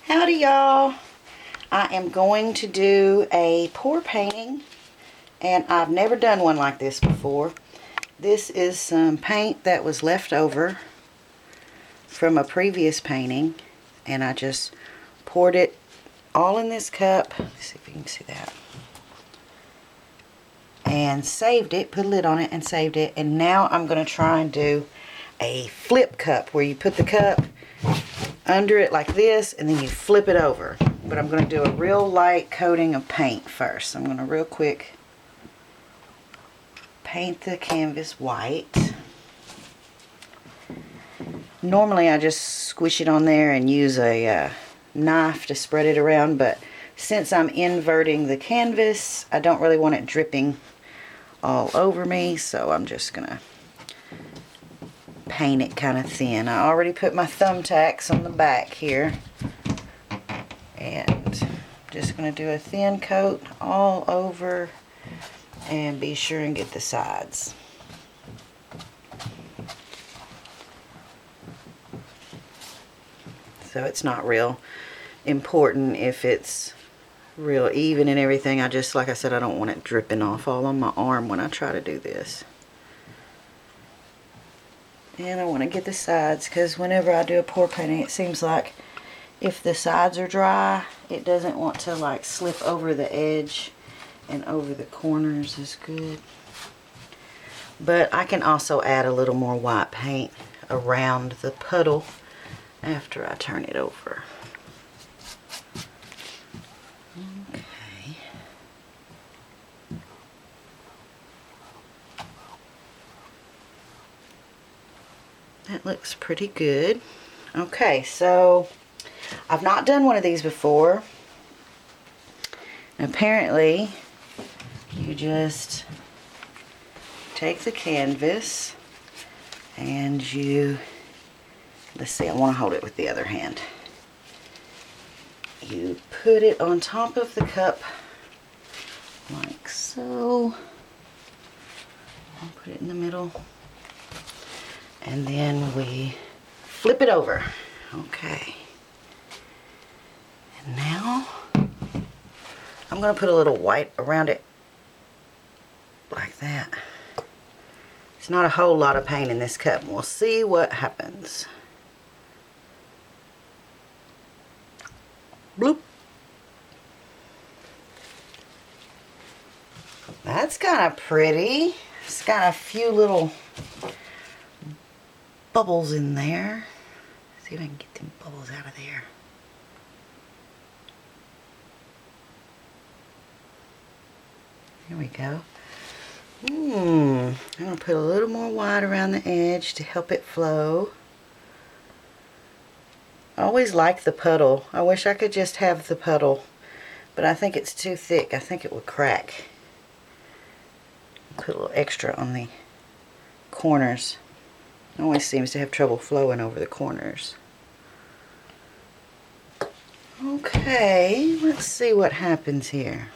Howdy y'all. I am going to do a pour painting, and I've never done one like this before. This is some paint that was left over from a previous painting, and I just poured it all in this cup. Let's see if you can see that. And saved it, put a lid on it and saved it. And now I'm going to try and do a flip cup where you put the cup under it like this and then you flip it over. But I'm going to do a real light coating of paint first. I'm going to real quick paint the canvas white. Normally I just squish it on there and use a knife to spread it around, but since I'm inverting the canvas, I don't really want it dripping all over me, so I'm just going to paint it kind of thin. I already put my thumbtacks on the back here, and just going to do a thin coat all over and be sure and get the sides. So it's not real important if it's real even and everything. I just, like I said, I don't want it dripping off all on my arm when I try to do this. And I want to get the sides, because whenever I do a pour painting, it seems like if the sides are dry, it doesn't want to like slip over the edge and over the corners as good. But I can also add a little more white paint around the puddle after I turn it over. Okay. That looks pretty good. Okay, so I've not done one of these before. Apparently, you just take the canvas and you, let's see, I want to hold it with the other hand. You put it on top of the cup like so. I'll put it in the middle. And then we flip it over. Okay. And now I'm going to put a little white around it like that. It's not a whole lot of paint in this cup. We'll see what happens. Bloop. That's kind of pretty. It's got a few little bubbles in there. See if I can get them bubbles out of there. There we go. I'm going to put a little more white around the edge to help it flow. I always like the puddle. I wish I could just have the puddle, but I think it's too thick. I think it would crack. Put a little extra on the corners. It always seems to have trouble flowing over the corners. Okay, let's see what happens here.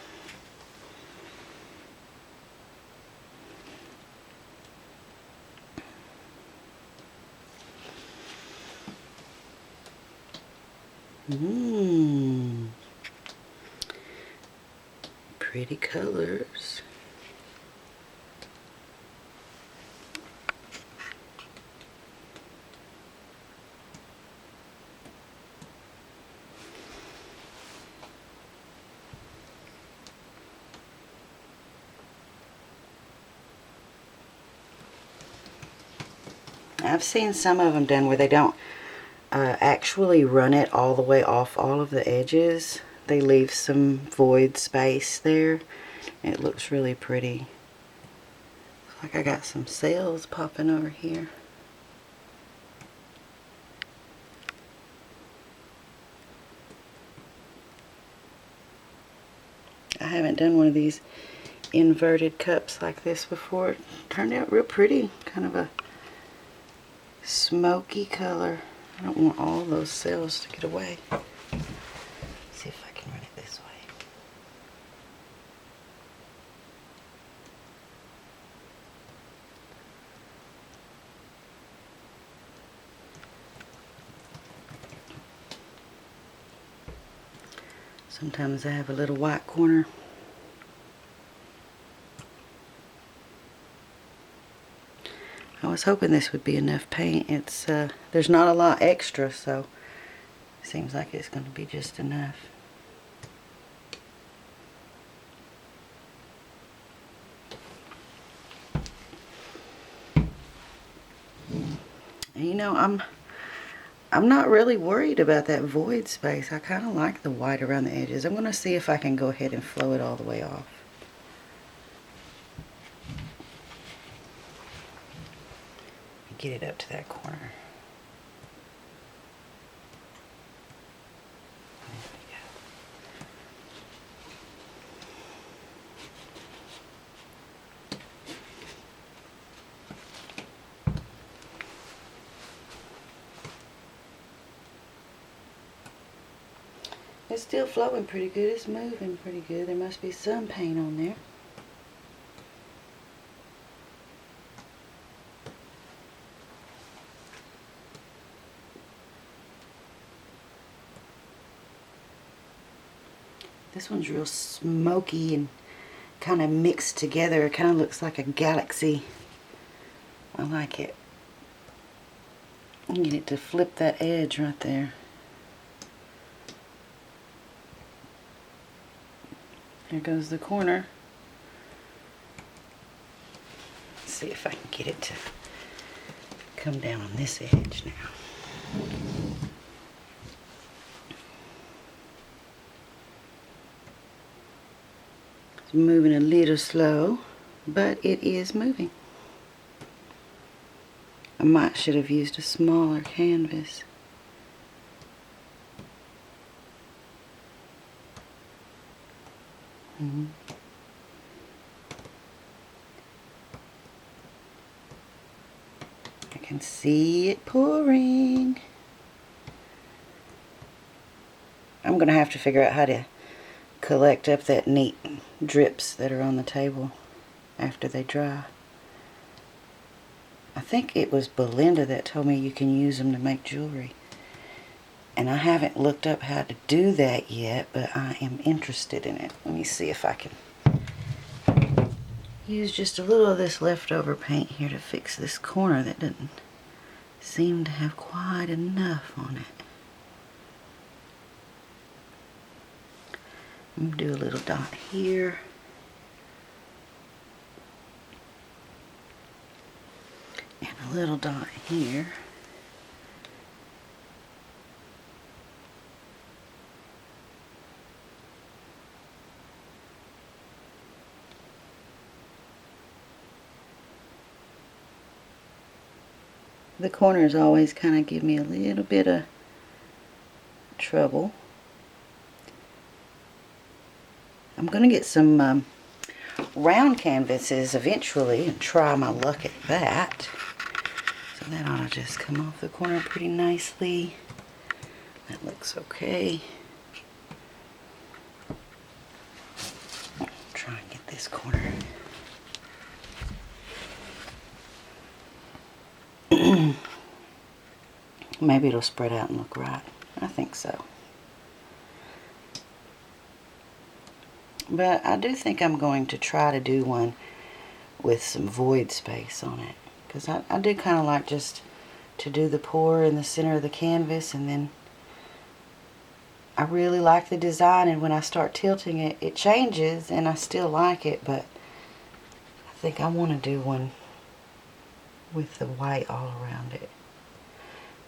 Pretty colors. I've seen some of them done where they don't actually run it all the way off all of the edges. They leave some void space there. It looks really pretty. Looks like I got some sails popping over here. I haven't done one of these inverted cups like this before. It turned out real pretty. Kind of a smoky color. I don't want all those cells to get away. Let's see if I can run it this way. Sometimes I have a little white corner. I was hoping this would be enough paint. It's there's not a lot extra, so it seems like it's going to be just enough. And you know, I'm not really worried about that void space. I kind of like the white around the edges. I'm going to see if I can go ahead and flow it all the way off. Get it up to that corner. There we go. It's still flowing pretty good. It's moving pretty good. There must be some paint on there. This one's real smoky and kind of mixed together. It kind of looks like a galaxy. I like it. Get it to flip that edge right there. There goes the corner. Let's see if I can get it to come down on this edge now. It's moving a little slow, but it is moving. I should have used a smaller canvas. I can see it pouring. I'm going to have to figure out how to collect up that neat drips that are on the table after they dry. I think it was Belinda that told me you can use them to make jewelry. And I haven't looked up how to do that yet, but I am interested in it. Let me see if I can use just a little of this leftover paint here to fix this corner that doesn't seem to have quite enough on it. I'm going to do a little dot here. And a little dot here. The corners always kind of give me a little bit of trouble. I'm going to get some round canvases eventually and try my luck at that. So that ought to just come off the corner pretty nicely. That looks okay. Try and get this corner. Maybe it'll spread out and look right. I think so. But I do think I'm going to try to do one with some void space on it. Because I do kind of like just to do the pour in the center of the canvas, and then I really like the design, and when I start tilting it, it changes and I still like it, but I think I want to do one with the white all around it.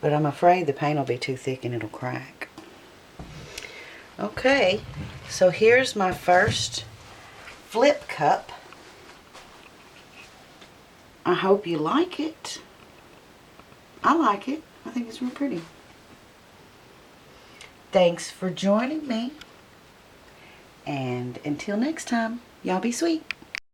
But I'm afraid the paint will be too thick and it'll crack. Okay, so here's my first flip cup. I hope you like it. I like it. I think it's real pretty. Thanks for joining me. And until next time, y'all be sweet.